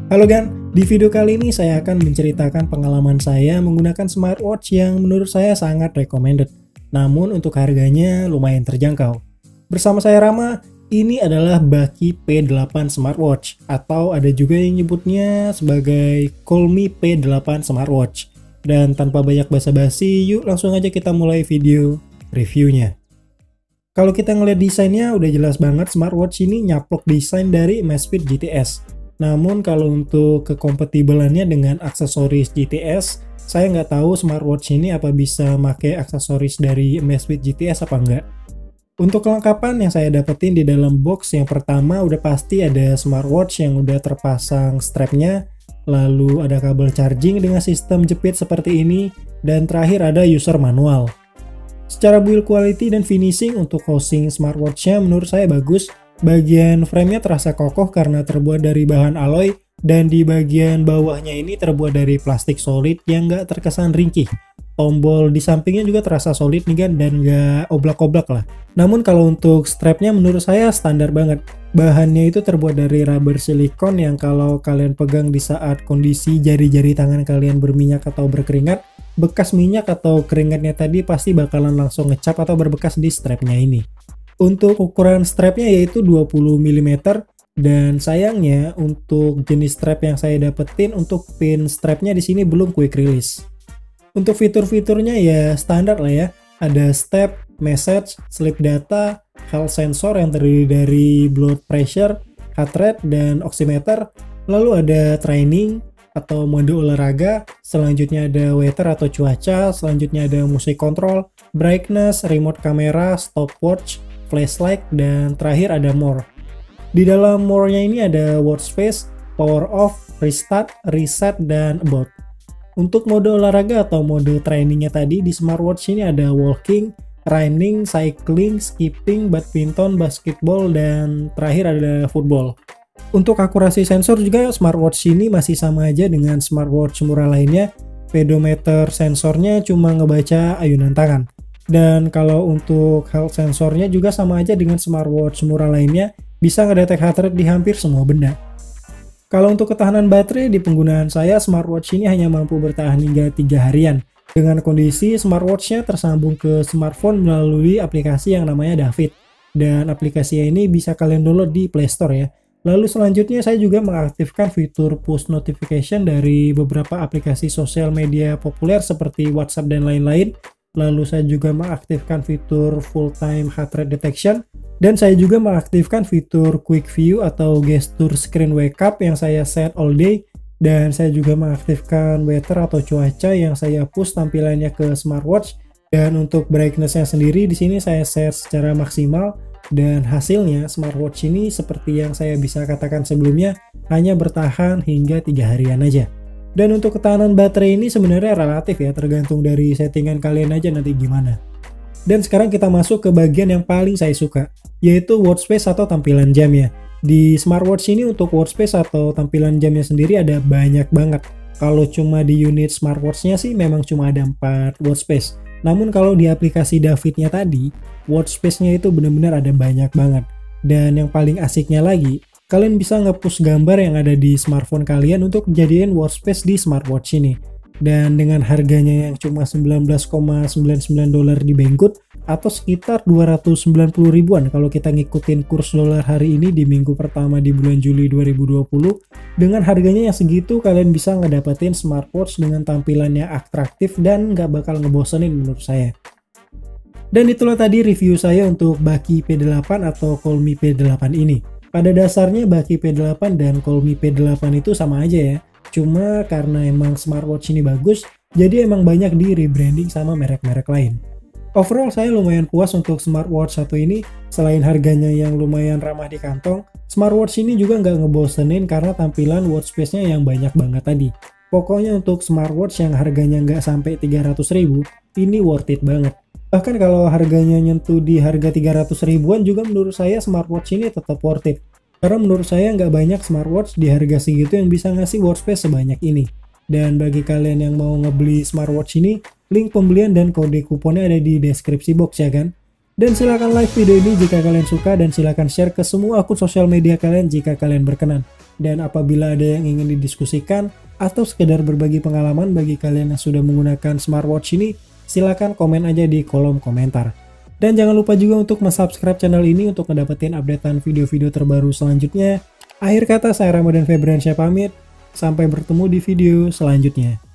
Halo Gan, di video kali ini saya akan menceritakan pengalaman saya menggunakan smartwatch yang menurut saya sangat recommended. Namun untuk harganya lumayan terjangkau. Bersama saya Rama, ini adalah Baki P8 Smartwatch atau ada juga yang nyebutnya sebagai Colmi P8 Smartwatch. Dan tanpa banyak basa-basi, yuk langsung aja kita mulai video reviewnya. Kalau kita ngeliat desainnya udah jelas banget smartwatch ini nyaplok desain dari Amazfit GTS. Namun kalau untuk kekompatibelannya dengan aksesoris GTS, saya nggak tahu smartwatch ini apa bisa pakai aksesoris dari Amazfit GTS apa enggak. Untuk kelengkapan yang saya dapetin di dalam box, yang pertama udah pasti ada smartwatch yang udah terpasang strapnya, lalu ada kabel charging dengan sistem jepit seperti ini, dan terakhir ada user manual. Secara build quality dan finishing untuk housing smartwatch-nya menurut saya bagus. Bagian framenya terasa kokoh karena terbuat dari bahan alloy, dan di bagian bawahnya ini terbuat dari plastik solid yang nggak terkesan ringkih. Tombol di sampingnya juga terasa solid nih kan, dan nggak oblak-oblak lah. Namun kalau untuk strapnya menurut saya standar banget. Bahannya itu terbuat dari rubber silikon yang kalau kalian pegang di saat kondisi jari-jari tangan kalian berminyak atau berkeringat, bekas minyak atau keringatnya tadi pasti bakalan langsung ngecap atau berbekas di strapnya ini. Untuk ukuran strapnya yaitu 20 mm, dan sayangnya untuk jenis strap yang saya dapetin untuk pin strapnya di sini belum quick release. Untuk fitur-fiturnya ya standar lah ya. Ada step, message, sleep data, health sensor yang terdiri dari blood pressure, heart rate, dan oximeter. Lalu ada training atau mode olahraga, selanjutnya ada weather atau cuaca, selanjutnya ada musik control, brightness, remote kamera, stopwatch, flashlight, dan terakhir ada more. Di dalam more-nya ini ada watch face, power off, restart, reset, dan about. Untuk mode olahraga atau mode trainingnya tadi di smartwatch ini ada walking, running, cycling, skipping, badminton, basketball, dan terakhir ada football. Untuk akurasi sensor juga smartwatch ini masih sama aja dengan smartwatch murah lainnya. Pedometer sensornya cuma ngebaca ayunan tangan. Dan kalau untuk health sensornya juga sama aja dengan smartwatch murah lainnya, bisa ngedetek heart rate di hampir semua benda. Kalau untuk ketahanan baterai di penggunaan saya, smartwatch ini hanya mampu bertahan hingga 3 harian. Dengan kondisi smartwatch-nya tersambung ke smartphone melalui aplikasi yang namanya David. Dan aplikasi ini bisa kalian download di Play Store ya. Lalu selanjutnya saya juga mengaktifkan fitur push notification dari beberapa aplikasi sosial media populer seperti WhatsApp dan lain-lain. Lalu saya juga mengaktifkan fitur full time heart rate detection, dan saya juga mengaktifkan fitur quick view atau gesture screen wake up yang saya set all day, dan saya juga mengaktifkan weather atau cuaca yang saya push tampilannya ke smartwatch. Dan untuk brightness-nya sendiri di sini saya set secara maksimal, dan hasilnya smartwatch ini seperti yang saya bisa katakan sebelumnya hanya bertahan hingga 3 harian aja. Dan untuk ketahanan baterai ini sebenarnya relatif ya, tergantung dari settingan kalian aja nanti gimana. Dan sekarang kita masuk ke bagian yang paling saya suka, yaitu watch face atau tampilan jamnya. Di smartwatch ini untuk watch face atau tampilan jamnya sendiri ada banyak banget. Kalau cuma di unit smartwatch-nya sih memang cuma ada 4 watch face. Namun kalau di aplikasi David-nya tadi, watch face-nya itu benar-benar ada banyak banget. Dan yang paling asiknya lagi, kalian bisa nge-push gambar yang ada di smartphone kalian untuk jadiin watch face di smartwatch ini. Dan dengan harganya yang cuma $19,99 di Banggood atau sekitar 290 ribuan kalau kita ngikutin kurs dolar hari ini di minggu pertama di bulan Juli 2020. Dengan harganya yang segitu kalian bisa ngedapetin smartwatch dengan tampilannya atraktif dan nggak bakal ngebosenin menurut saya. Dan itulah tadi review saya untuk Baki P8 atau Colmi P8 ini. Pada dasarnya Baki P8 dan Colmi P8 itu sama aja ya. Cuma karena emang smartwatch ini bagus, jadi emang banyak di rebranding sama merek-merek lain. Overall saya lumayan puas untuk smartwatch satu ini. Selain harganya yang lumayan ramah di kantong, smartwatch ini juga nggak ngebosenin karena tampilan watch face-nya yang banyak banget tadi. Pokoknya untuk smartwatch yang harganya nggak sampai 300 ribu, ini worth it banget. Bahkan kalau harganya nyentuh di harga 300 ribuan juga menurut saya smartwatch ini tetap worth it. Karena menurut saya nggak banyak smartwatch di harga segitu yang bisa ngasih watch face sebanyak ini. Dan bagi kalian yang mau ngebeli smartwatch ini, link pembelian dan kode kuponnya ada di deskripsi box ya kan. Dan silahkan like video ini jika kalian suka, dan silahkan share ke semua akun sosial media kalian jika kalian berkenan. Dan apabila ada yang ingin didiskusikan atau sekedar berbagi pengalaman bagi kalian yang sudah menggunakan smartwatch ini, silakan komen aja di kolom komentar. Dan jangan lupa juga untuk subscribe channel ini untuk mendapatkan updatean video-video terbaru selanjutnya. Akhir kata, saya Ramadan Febriansyah pamit. Sampai bertemu di video selanjutnya.